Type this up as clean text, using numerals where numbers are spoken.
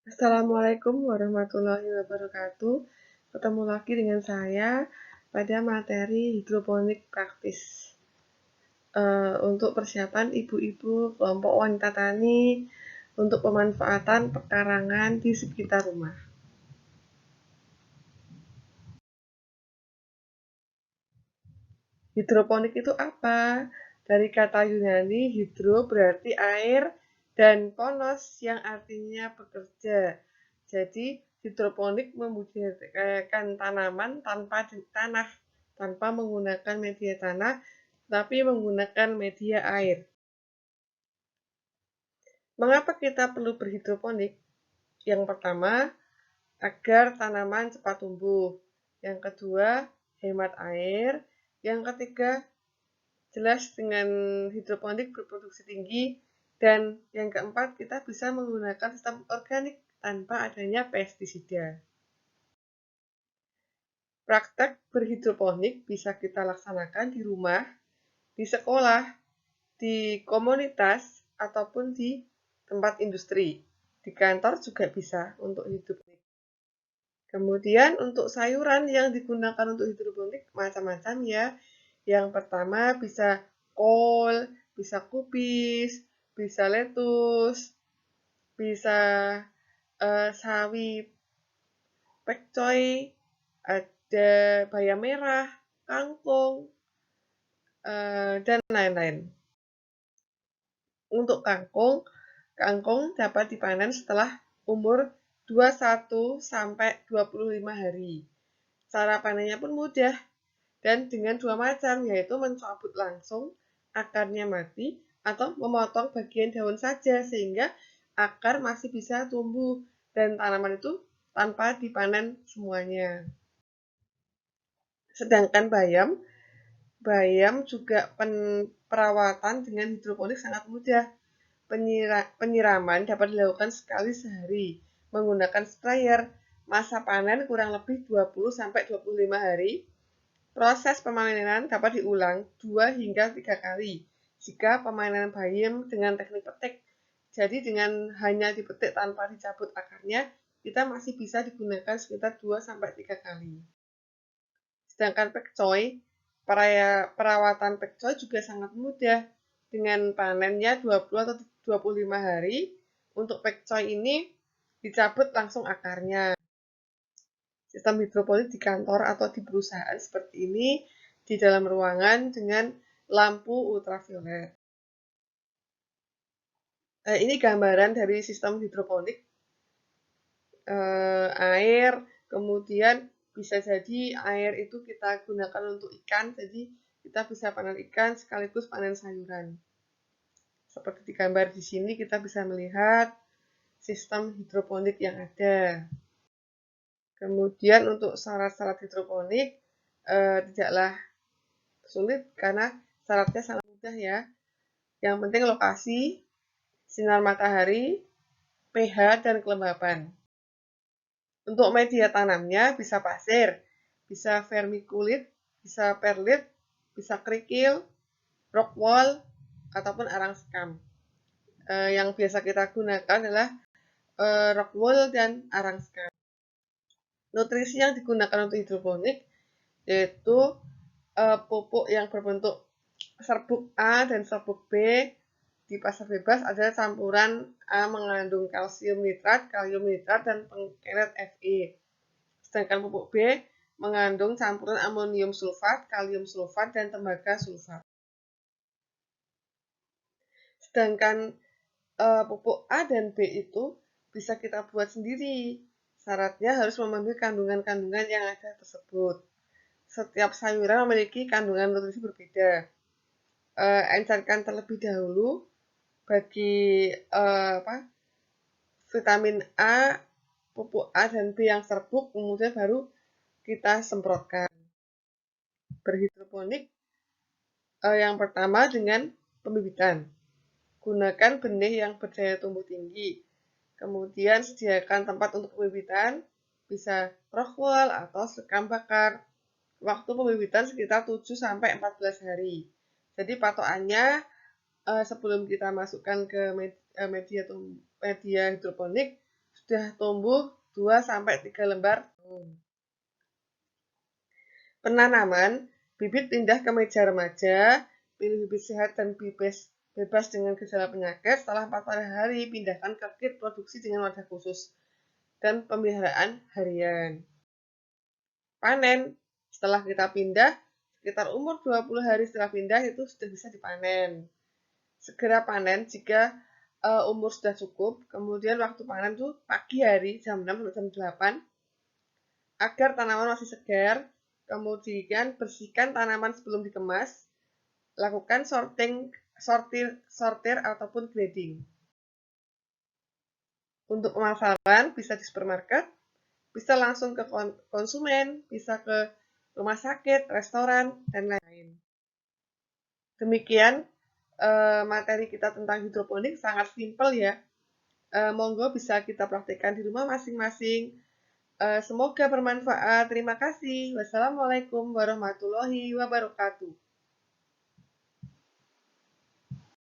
Assalamualaikum warahmatullahi wabarakatuh. Ketemu lagi dengan saya pada materi hidroponik praktis. Untuk persiapan ibu-ibu kelompok wanita tani untuk pemanfaatan pekarangan di sekitar rumah. Hidroponik itu apa? Dari kata Yunani, hidro berarti air dan ponos yang artinya bekerja. Jadi, hidroponik membudidayakan tanaman tanpa tanah, tanpa menggunakan media tanah, tapi menggunakan media air. Mengapa kita perlu berhidroponik? Yang pertama, agar tanaman cepat tumbuh. Yang kedua, hemat air. Yang ketiga, jelas dengan hidroponik berproduksi tinggi. Dan yang keempat, kita bisa menggunakan sistem organik tanpa adanya pestisida. Praktek berhidroponik bisa kita laksanakan di rumah, di sekolah, di komunitas, ataupun di tempat industri. Di kantor juga bisa untuk hidroponik. Kemudian untuk sayuran yang digunakan untuk hidroponik macam-macam ya. Yang pertama bisa kol, bisa kubis, bisa lettuce, bisa sawi pekcoy, ada bayam merah, kangkung, dan lain-lain. Untuk kangkung, kangkung dapat dipanen setelah umur 21 sampai 25 hari. Cara panennya pun mudah dan dengan dua macam, yaitu mencabut langsung akarnya mati atau memotong bagian daun saja sehingga akar masih bisa tumbuh dan tanaman itu tanpa dipanen semuanya. Sedangkan bayam, bayam juga perawatan dengan hidroponik sangat mudah. Penyiraman dapat dilakukan sekali sehari menggunakan sprayer. Masa panen kurang lebih 20-25 hari. Proses pemanenan dapat diulang 2 hingga 3 kali jika pemanenan bayam dengan teknik petik. Jadi dengan hanya dipetik tanpa dicabut akarnya, kita masih bisa digunakan sekitar 2-3 kali. Sedangkan pekcoy, perawatan pekcoy juga sangat mudah. Dengan panennya 20 atau 25 hari, untuk pekcoy ini dicabut langsung akarnya. Sistem hidroponik di kantor atau di perusahaan seperti ini di dalam ruangan dengan lampu ultraviolet. Ini gambaran dari sistem hidroponik. Air, kemudian bisa jadi air itu kita gunakan untuk ikan, jadi kita bisa panen ikan sekaligus panen sayuran. Seperti di gambar di sini kita bisa melihat sistem hidroponik yang ada. Kemudian untuk syarat-syarat hidroponik tidaklah sulit karena syaratnya sangat mudah ya. Yang penting lokasi, sinar matahari, pH, dan kelembapan. Untuk media tanamnya bisa pasir, bisa vermiculit, bisa perlit, bisa kerikil, rock wool, ataupun arang sekam. Yang biasa kita gunakan adalah rock wool dan arang sekam. Nutrisi yang digunakan untuk hidroponik yaitu pupuk yang berbentuk serbuk A dan serbuk B di pasar bebas adalah campuran A mengandung kalsium nitrat, kalium nitrat, dan pengkeret Fe. Sedangkan pupuk B mengandung campuran amonium sulfat, kalium sulfat, dan tembaga sulfat. Sedangkan pupuk A dan B itu bisa kita buat sendiri. Syaratnya harus memenuhi kandungan-kandungan yang ada tersebut. Setiap sayuran memiliki kandungan nutrisi berbeda. Encerkan terlebih dahulu bagi vitamin A, pupuk A dan B yang serbuk, kemudian baru kita semprotkan. Berhidroponik yang pertama dengan pembibitan. Gunakan benih yang berdaya tumbuh tinggi. Kemudian sediakan tempat untuk pembibitan, bisa rock wool atau sekam bakar. Waktu pembibitan sekitar 7-14 hari. Jadi patokannya sebelum kita masukkan ke media hidroponik, sudah tumbuh 2-3 lembar daun. Penanaman, bibit pindah ke meja remaja, pilih bibit sehat dan bebas dengan gejala penyakit. Setelah 4 hari, pindahkan ke kit produksi dengan wadah khusus dan pemeliharaan harian. Panen, setelah kita pindah, sekitar umur 20 hari setelah pindah itu sudah bisa dipanen. Segera panen jika umur sudah cukup, kemudian waktu panen tuh pagi hari jam 6 sampai jam 8 agar tanaman masih segar. Kemudian bersihkan tanaman sebelum dikemas. Lakukan sortir ataupun grading. Untuk pemasaran bisa di supermarket, bisa langsung ke konsumen, bisa ke rumah sakit, restoran, dan lain-lain. Demikian materi kita tentang hidroponik, sangat simpel ya. Monggo bisa kita praktikkan di rumah masing-masing. Semoga bermanfaat. Terima kasih. Wassalamualaikum warahmatullahi wabarakatuh.